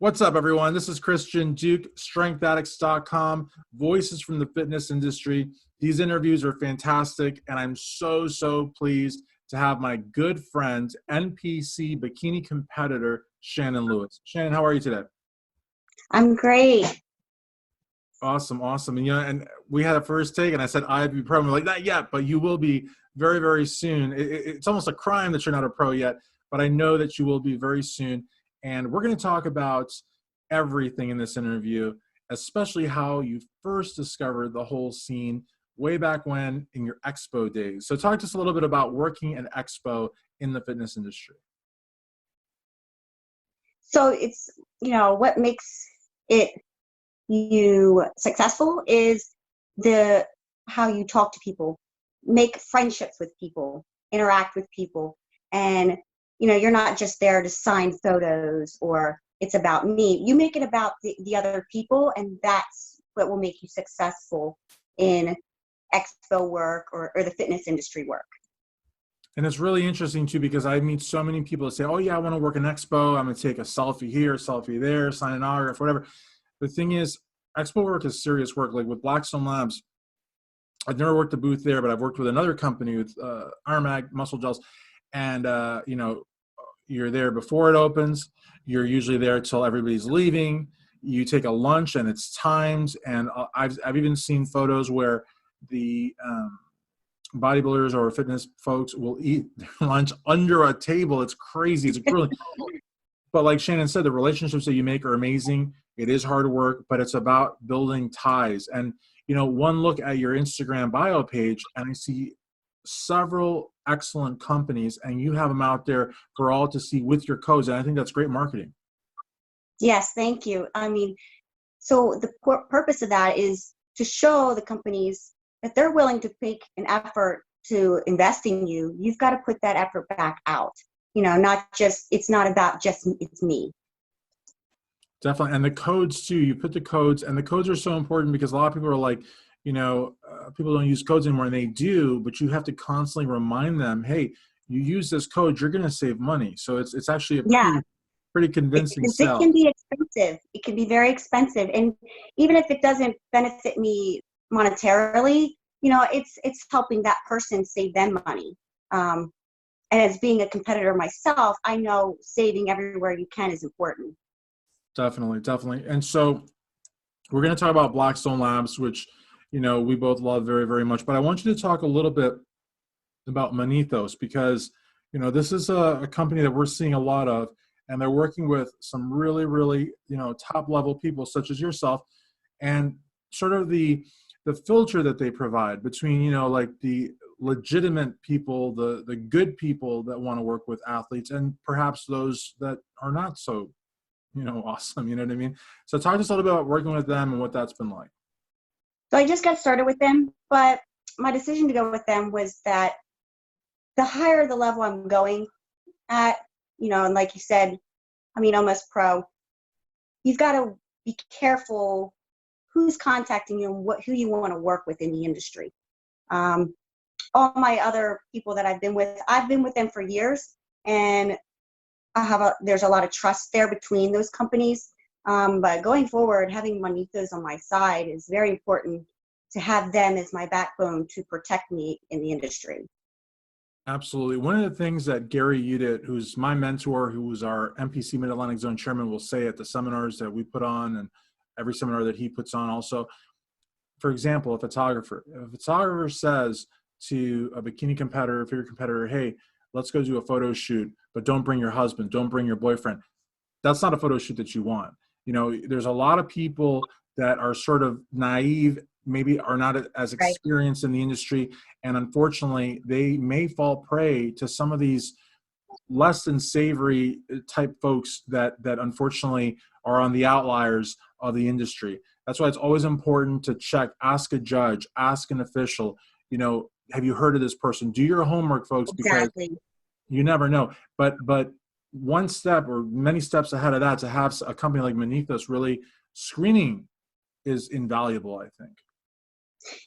What's up, everyone? This is Christian Duke, StrengthAddicts.com, voices from the fitness industry. These interviews are fantastic, and I'm so pleased to have my good friend, NPC Bikini competitor, Shannon Lewis. Shannon, how are you today? I'm great. Awesome. And, and we had a first take, and I said I'd be pro. And we're like, not yet, but you will be very soon. It's almost a crime that you're not a pro yet, but I know that you will be very soon. And we're going to talk about everything in this interview, especially how you first discovered the whole scene way back when in your expo days. So talk to us a little bit about working an expo in the fitness industry. So it's, what makes it you successful is how you talk to people, make friendships with people, interact with people. And, you're not just there to sign photos or it's about me. You make it about the other people, and that's what will make you successful in expo work or the fitness industry work. And it's really interesting too, because I meet so many people that say, oh yeah, I want to work an expo. I'm going to take a selfie here, selfie there, sign an autograph, whatever. The thing is, expo work is serious work. Like with Blackstone Labs, I've never worked a booth there, but I've worked with another company with Iron Mag Muscle Gels. And, you're there before it opens. You're usually there till everybody's leaving. You take a lunch and it's timed. And I've even seen photos where the bodybuilders or fitness folks will eat their lunch under a table. It's crazy. It's really, but like Shannon said, the relationships that you make are amazing. It is hard work, but it's about building ties. And, one look at your Instagram bio page and I see several excellent companies and you have them out there for all to see with your codes. And I think that's great marketing. Yes, thank you. So the purpose of that is to show the companies that they're willing to make an effort to invest in you. You've got to put that effort back out. It's not about just it's me. Definitely. And the codes too, you put the codes, and the codes are so important because a lot of people are like, people don't use codes anymore, and they do, but you have to constantly remind them, hey, you use this code, you're going to save money. So it's actually a pretty convincing sell. It can be expensive. It can be very expensive. And even if it doesn't benefit me monetarily, it's helping that person save them money. And as being a competitor myself, I know saving everywhere you can is important. Definitely. And so we're going to talk about Blackstone Labs, which, we both love very much. But I want you to talk a little bit about Manethos because, this is a company that we're seeing a lot of, and they're working with some really, top level people such as yourself, and sort of the filter that they provide between, like the legitimate people, the good people that want to work with athletes, and perhaps those that are not so awesome. You know what I mean? So talk to us a little bit about working with them and what that's been like. So I just got started with them, but my decision to go with them was that the higher the level I'm going at, and like you said, almost pro, you've got to be careful who's contacting you and who you want to work with in the industry. All my other people that I've been with them for years, and there's a lot of trust there between those companies. But going forward, having Manethos on my side is very important, to have them as my backbone to protect me in the industry. Absolutely. One of the things that Gary Udit, who's my mentor, who was our NPC Mid-Atlantic Zone chairman, will say at the seminars that we put on and every seminar that he puts on also, for example, a photographer says to a bikini competitor, figure competitor, hey, let's go do a photo shoot, but don't bring your husband, don't bring your boyfriend. That's not a photo shoot that you want. There's a lot of people that are sort of naive, maybe are not as experienced in the industry. And unfortunately, they may fall prey to some of these less than savory type folks that unfortunately are on the outliers of the industry. That's why it's always important to check, ask a judge, ask an official, have you heard of this person? Do your homework, folks, because you never know. But one step or many steps ahead of that, to have a company like Manethos really screening is invaluable, I think.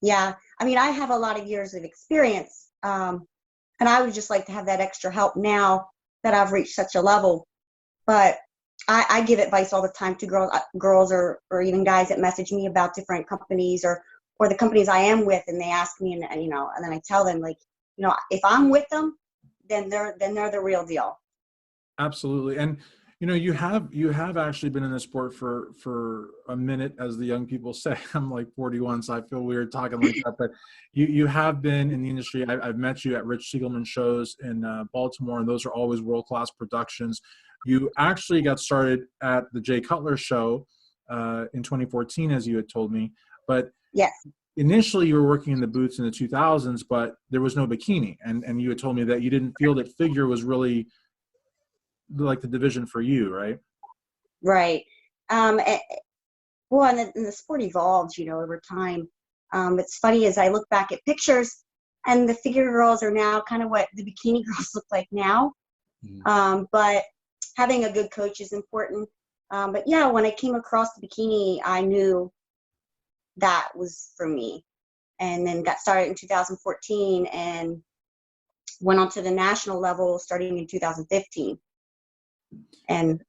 Yeah. I have a lot of years of experience. And I would just like to have that extra help now that I've reached such a level. But I give advice all the time to girls or even guys that message me about different companies or the companies I am with, and they ask me, and you know, and then I tell them, like, you know, if I'm with them, then they're the real deal. Absolutely. And you know, you have actually been in the sport for a minute, as the young people say. I'm like 41, so I feel weird talking like that. But you have been in the industry. I've met you at Rich Siegelman shows in Baltimore, and those are always world-class productions. You actually got started at the Jay Cutler show in 2014, as you had told me. But Yes. initially you were working in the booths in the 2000s, but there was no bikini. And you had told me that you didn't feel that figure was really like the division for you, right? Right. Eh, well, and the sport evolved, you know, over time. It's funny as I look back at pictures, and the figure girls are now kind of what the bikini girls look like now. But having a good coach is important. But yeah, when I came across the bikini, I knew that was for me. And then got started in 2014 and went on to the national level starting in 2015 and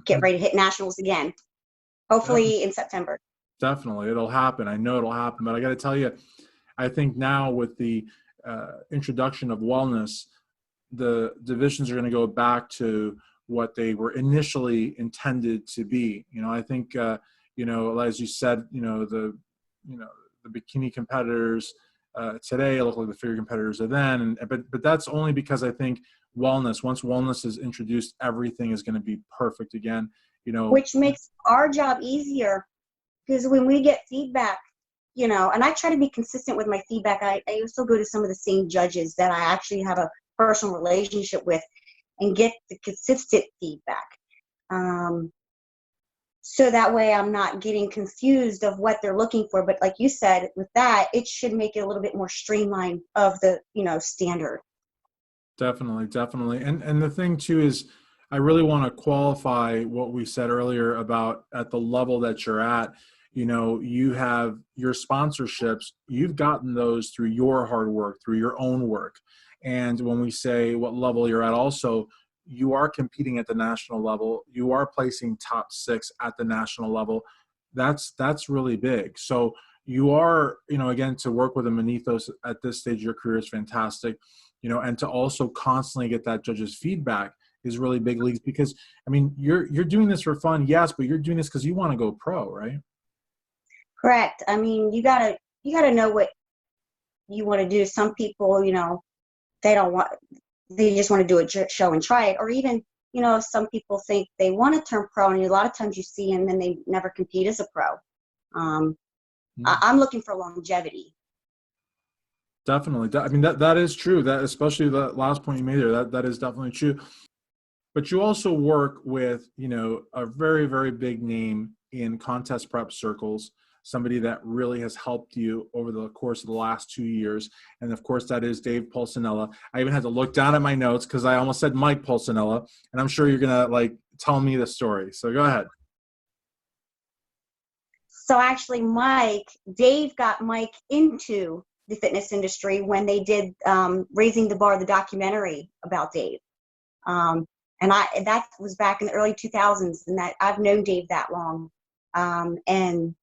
get ready to hit nationals again, hopefully in September. Definitely, it'll happen. I know it'll happen. But I got to tell you, I think now with the introduction of wellness, the divisions are going to go back to what they were initially intended to be. You know, I think, you know, as you said, you know, the bikini competitors today look like the figure competitors of then. But that's only because I think once wellness is introduced, everything is going to be perfect again. You know, Which makes our job easier, because when we get feedback, you know, and I try to be consistent with my feedback. I also go to some of the same judges that I actually have a personal relationship with and get the consistent feedback. So that way I'm not getting confused of what they're looking for. But like you said, with that, it should make it a little bit more streamlined of the, you know, standard. definitely, definitely. And the thing too is, I really want to qualify what we said earlier about at the level that you're at. You know, you have your sponsorships, you've gotten those through your hard work, through your own work. And when we say what level you're at, also, you are competing at the national level. You are placing top 6 at the national level. That's really big. So you are, you know, again, to work with a Manethos at this stage of your career is fantastic. You know, and to also constantly get that judge's feedback is really big leagues, because I mean, you're doing this for fun, yes, but you're doing this because you want to go pro, right? Correct. I mean, you gotta know what you want to do. Some people, you know, they just want to do a show and try it. Or even, you know, some people think they want to turn pro, and a lot of times you see them and they never compete as a pro. I'm looking for longevity. Definitely. I mean, that is true. That, especially the last point you made there, that is definitely true. But you also work with, you know, a very, very big name in contest prep circles, somebody that really has helped you over the course of the last 2 years. And of course, that is Dave Pulcinella. I even had to look down at my notes because I almost said Mike Pulcinella, and I'm sure you're going to like tell me the story. So go ahead. So actually, Dave got Mike into the fitness industry when they did Raising the Bar, the documentary about Dave. And that was back in the early 2000s, and that I've known Dave that long. And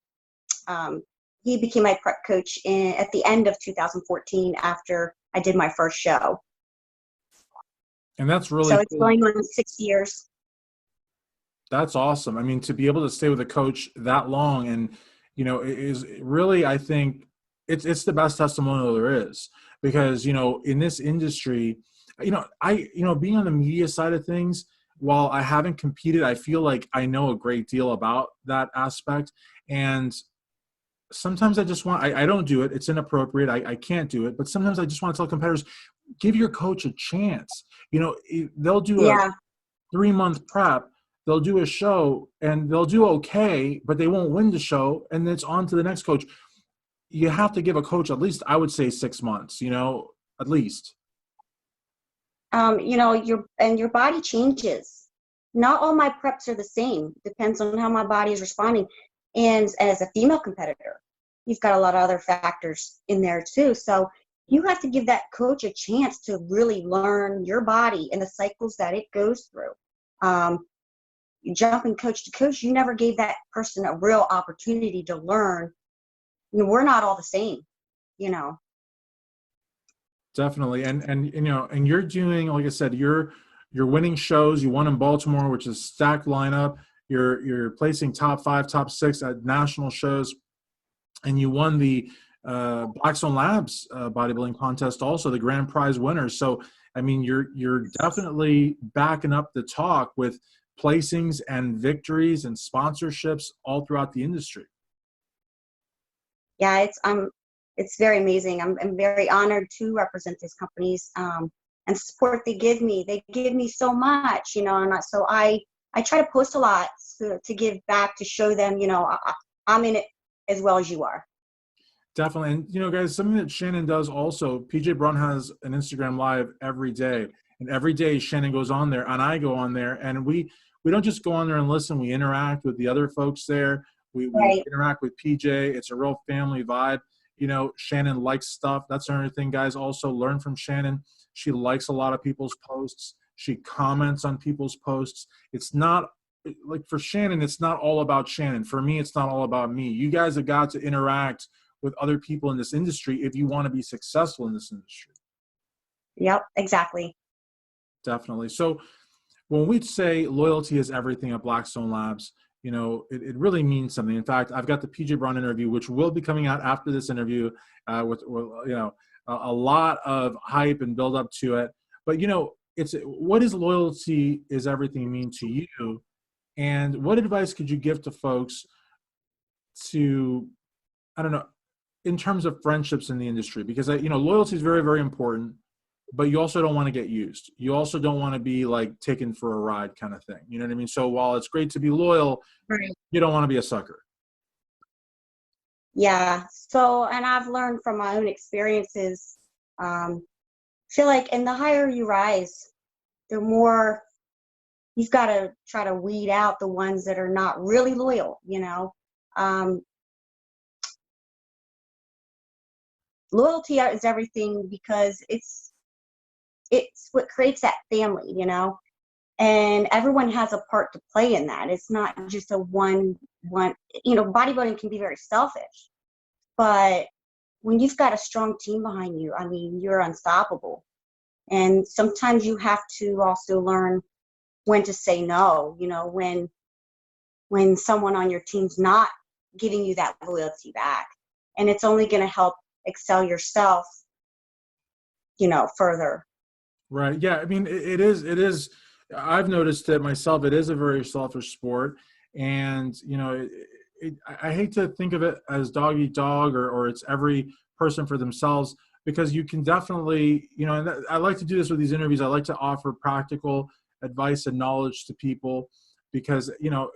he became my prep coach at the end of 2014 after I did my first show. And that's really so it's cool. going on 6 years. That's awesome. I mean, to be able to stay with a coach that long, and you know, is really, I think it's the best testimonial there is, because you know, in this industry, you know, being on the media side of things, while I haven't competed, I feel like I know a great deal about that aspect. And sometimes I just want, I don't do it. It's inappropriate. I can't do it. But sometimes I just want to tell competitors, give your coach a chance. You know, they'll do a Yeah. 3-month prep, they'll do a show and they'll do okay, but they won't win the show. And then it's on to the next coach. You have to give a coach at least, I would say, 6 months, you know, at least. You know, your body changes. Not all my preps are the same. Depends on how my body is responding. And as a female competitor, you've got a lot of other factors in there too. So you have to give that coach a chance to really learn your body and the cycles that it goes through. jumping coach to coach, you never gave that person a real opportunity to learn. We're not all the same, you know. Definitely. And you know, and you're doing, like I said, you're winning shows. You won in Baltimore, which is stacked lineup. You're placing top 5, top 6 at national shows, and you won the Blackstone Labs bodybuilding contest, also the grand prize winner. So I mean, you're definitely backing up the talk with placings and victories and sponsorships all throughout the industry. Yeah, it's very amazing. I'm very honored to represent these companies, and support they give me. They give me so much, you know, and so I try to post a lot to give back, to show them, you know, I'm in it as well as you are. Definitely. And, you know, guys, something that Shannon does also, PJ Braun has an Instagram live every day. And every day Shannon goes on there and I go on there, and we don't just go on there and listen. We interact with the other folks there. We Right. interact with PJ. It's a real family vibe. You know, Shannon likes stuff. That's another thing, guys. Also learn from Shannon. She likes a lot of people's posts. She comments on people's posts. It's not like, for Shannon, it's not all about Shannon. For me, it's not all about me. You guys have got to interact with other people in this industry if you want to be successful in this industry. Yep, exactly. Definitely. So when we say loyalty is everything at Blackstone Labs, you know, it really means something. In fact, I've got the PJ Braun interview, which will be coming out after this interview, with you know, a lot of hype and build up to it. But, you know, it's, what does loyalty is everything mean to you? And what advice could you give to folks to, I don't know, in terms of friendships in the industry? Because, you know, loyalty is very, very important, but you also don't want to get used. You also don't want to be like taken for a ride kind of thing. You know what I mean? So while it's great to be loyal, Right. you don't want to be a sucker. Yeah. So, and I've learned from my own experiences, feel like, and the higher you rise, the more you've got to try to weed out the ones that are not really loyal, you know. Loyalty is everything, because it's what creates that family, you know, and everyone has a part to play in that. It's not just a one, you know, bodybuilding can be very selfish, but when you've got a strong team behind you, I mean, you're unstoppable. And sometimes you have to also learn when to say no, you know, when someone on your team's not giving you that loyalty back, and it's only going to help excel yourself, you know, further. Right. Yeah. I mean, it is, I've noticed it myself. It is a very selfish sport. And, you know, I hate to think of it as dog eat dog, or it's every person for themselves, because you can definitely, you know, and I like to do this with these interviews. I like to offer practical advice and knowledge to people, because, you know,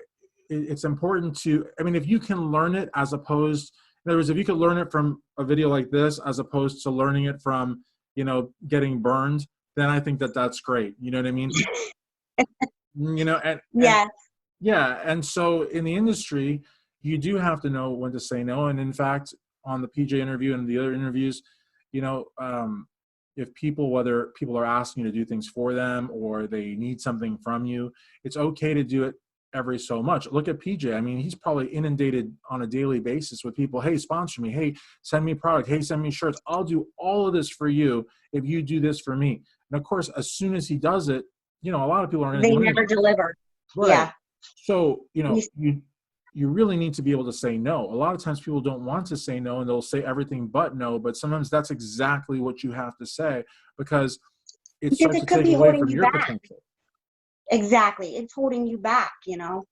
it's important to, I mean, if you can learn it, as opposed, in other words, if you could learn it from a video like this, as opposed to learning it from, you know, getting burned, then I think that that's great. You know what I mean? You know, and Yeah. yeah. And so in the industry, you do have to know when to say no. And in fact, on the PJ interview and the other interviews, you know, if people, whether people are asking you to do things for them or they need something from you, it's okay to do it every so much. Look at PJ. I mean, he's probably inundated on a daily basis with people. Hey, sponsor me. Hey, send me product. Hey, send me shirts. I'll do all of this for you if you do this for me. And of course, as soon as he does it, you know, a lot of people aren't going They to do never anything. deliver. Right. Yeah. So, you know, You- you really need to be able to say no. A lot of times people don't want to say no, and they'll say everything but no, but sometimes that's exactly what you have to say, because it because starts it to could take be away holding from you your back. potential. Exactly. It's holding you back, you know,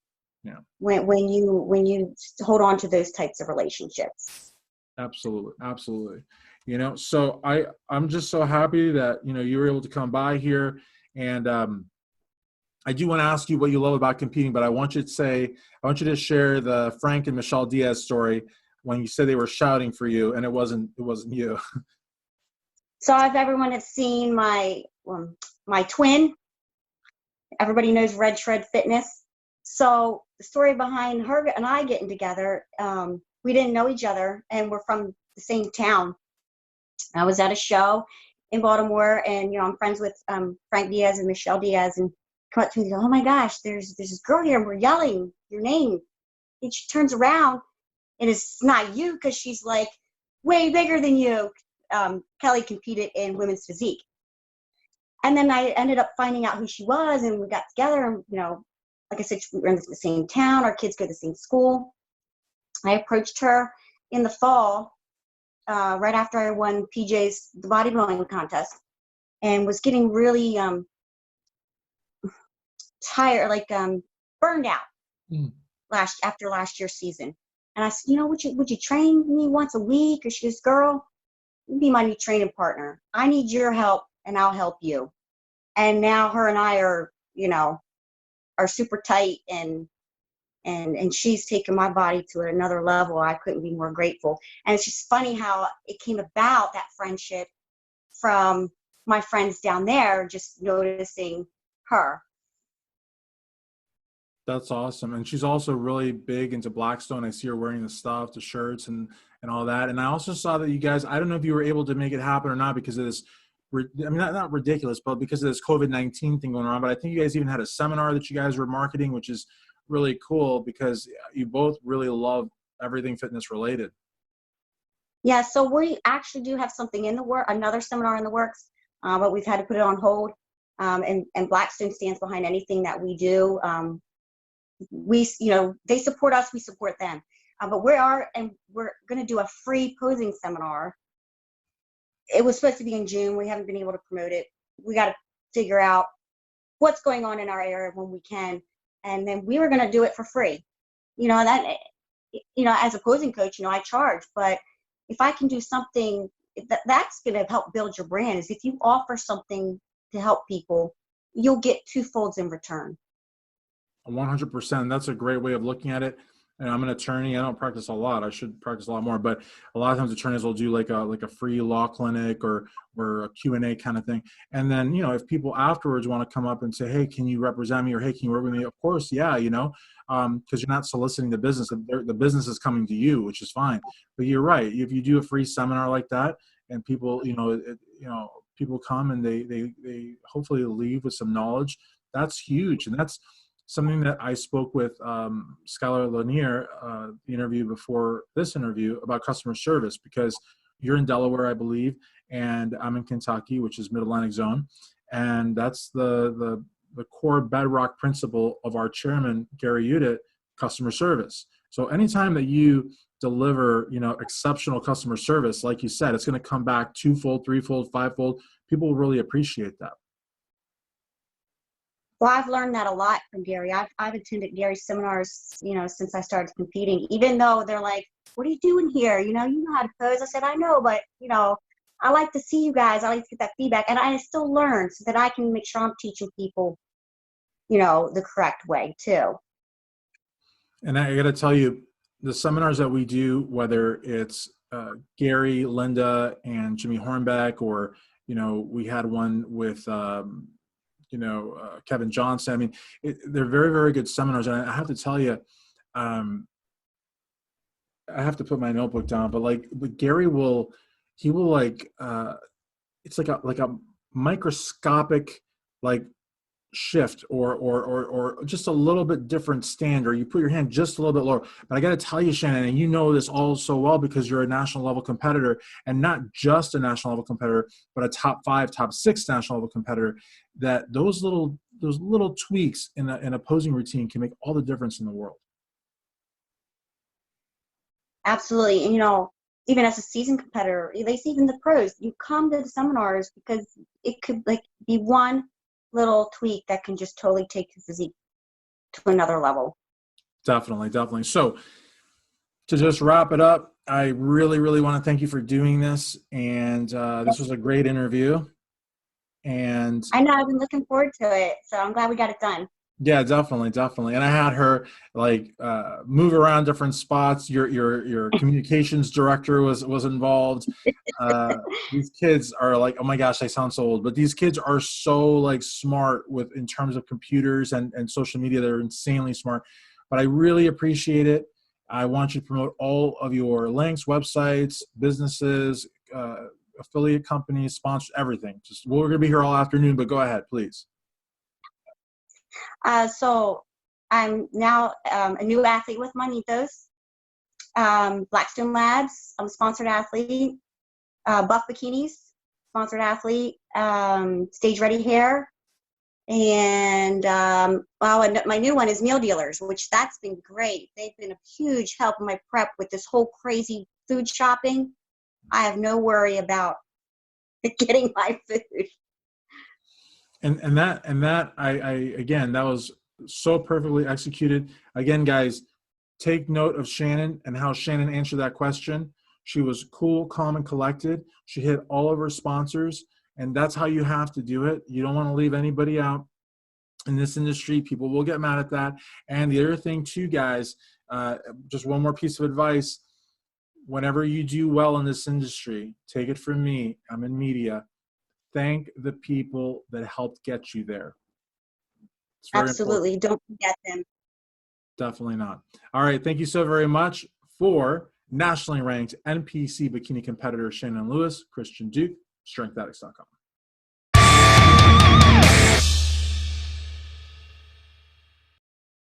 Yeah, when you hold on to those types of relationships. absolutely. Absolutely. You know, so I'm just so happy that, you know, you were able to come by here. And I do want to ask you what you love about competing, but I want you to share the Frank and Michelle Diaz story when you said they were shouting for you and it wasn't you. So if everyone has seen my twin, everybody knows Red Shred Fitness. So the story behind her and I getting together, we didn't know each other and we're from the same town. I was at a show in Baltimore, and you know, I'm friends with Frank Diaz and Michelle Diaz, and come up to me and go, oh my gosh, there's this girl here and we're yelling your name. And she turns around and it's not you because she's like way bigger than you. Kelly competed in women's physique. And then I ended up finding out who she was, and we got together, and, you know, like I said, we're in the same town. Our kids go to the same school. I approached her in the fall, right after I won PJ's the bodybuilding contest, and was getting really tired, like burned out after last year's season. And I said, you know, would you train me once a week? Or she goes, girl, you be my new training partner. I need your help, and I'll help you. And now her and I are, you know, are super tight, and she's taken my body to another level. I couldn't be more grateful. And it's just funny how it came about, that friendship, from my friends down there just noticing her. That's awesome. And she's also really big into Blackstone. I see her wearing the stuff, the shirts and all that. And I also saw that you guys, I don't know if you were able to make it happen or not because of this, I mean, not ridiculous, but because of this COVID-19 thing going on. But I think you guys even had a seminar that you guys were marketing, which is really cool because you both really love everything fitness related. Yeah, so we actually do have something in the work, another seminar in the works, but we've had to put it on hold. And Blackstone stands behind anything that we do. We, you know, they support us, we support them. But we're going to do a free posing seminar. It was supposed to be in June. We haven't been able to promote it. We got to figure out what's going on in our area when we can. And then we were going to do it for free. You know, that, you know, as a posing coach, you know, I charge, but if I can do something that's going to help build your brand, is if you offer something to help people, you'll get twofolds in return. 100%. That's a great way of looking at it. And I'm an attorney. I don't practice a lot. I should practice a lot more. But a lot of times attorneys will do like a free law clinic or a Q&A kind of thing. And then, you know, if people afterwards want to come up and say, hey, can you represent me? Or, hey, can you work with me? Of course, yeah, you know, because you're not soliciting the business. The business is coming to you, which is fine. But you're right. If you do a free seminar like that and people, people come and they hopefully leave with some knowledge, that's huge. And that's something that I spoke with Skylar Lanier, the interview before this interview, about customer service, because you're in Delaware, I believe, and I'm in Kentucky, which is Mid-Atlantic Zone. And that's the core bedrock principle of our chairman, Gary Udit, customer service. So anytime that you deliver, you know, exceptional customer service, like you said, it's going to come back twofold, threefold, fivefold. People will really appreciate that. Well, I've learned that a lot from Gary. I've attended Gary's seminars, you know, since I started competing, even though they're like, what are you doing here? You know how to pose. I said, I know, but, you know, I like to see you guys. I like to get that feedback. And I still learn so that I can make sure I'm teaching people, you know, the correct way too. And I got to tell you, the seminars that we do, whether it's Gary, Linda, and Jimmy Hornbeck, or, you know, we had one with, Kevin Johnson. I mean, they're very, very good seminars. And I have to tell you, I have to put my notebook down, but Gary will it's like a microscopic, like, shift or just a little bit different stand, or you put your hand just a little bit lower. But I got to tell you, Shannon, and you know this all so well because you're a national level competitor, and not just a national level competitor, but a top 5, top 6 national level competitor, that those little tweaks in a posing routine can make all the difference in the world. Absolutely. And, you know, even as a seasoned competitor, they see even the pros, you come to the seminars because it could like be one little tweak that can just totally take your physique to another level. Definitely. So to just wrap it up, I really, really want to thank you for doing this. And this was a great interview. And I know, I've been looking forward to it. So I'm glad we got it done. yeah, definitely. And I had her move around different spots. Your communications director was involved. These kids are like, oh my gosh, I sound so old, but these kids are so like smart in terms of computers and social media. They're insanely smart. But I really appreciate it. I want you to promote all of your links, websites, businesses, affiliate companies, sponsors, everything. We're going to be here all afternoon, but go ahead, please. So I'm now a new athlete with Manitos. Blackstone Labs, I'm a sponsored athlete. Buff Bikinis, sponsored athlete. Stage Ready Hair. And and my new one is Meal Dealers, which that's been great. They've been a huge help in my prep with this whole crazy food shopping. I have no worry about getting my food. And that I again, that was so perfectly executed. Again, guys, take note of Shannon and how Shannon answered that question. She was cool, calm, and collected. She hit all of her sponsors, and that's how you have to do it. You don't want to leave anybody out in this industry. People will get mad at that. And the other thing too, guys, just one more piece of advice. Whenever you do well in this industry, take it from me, I'm in media, thank the people that helped get you there. It's very Absolutely. important. Don't forget them. Definitely not. All right. Thank you so very much for nationally ranked NPC bikini competitor Shannon Lewis, Christian Duke, StrengthAddicts.com.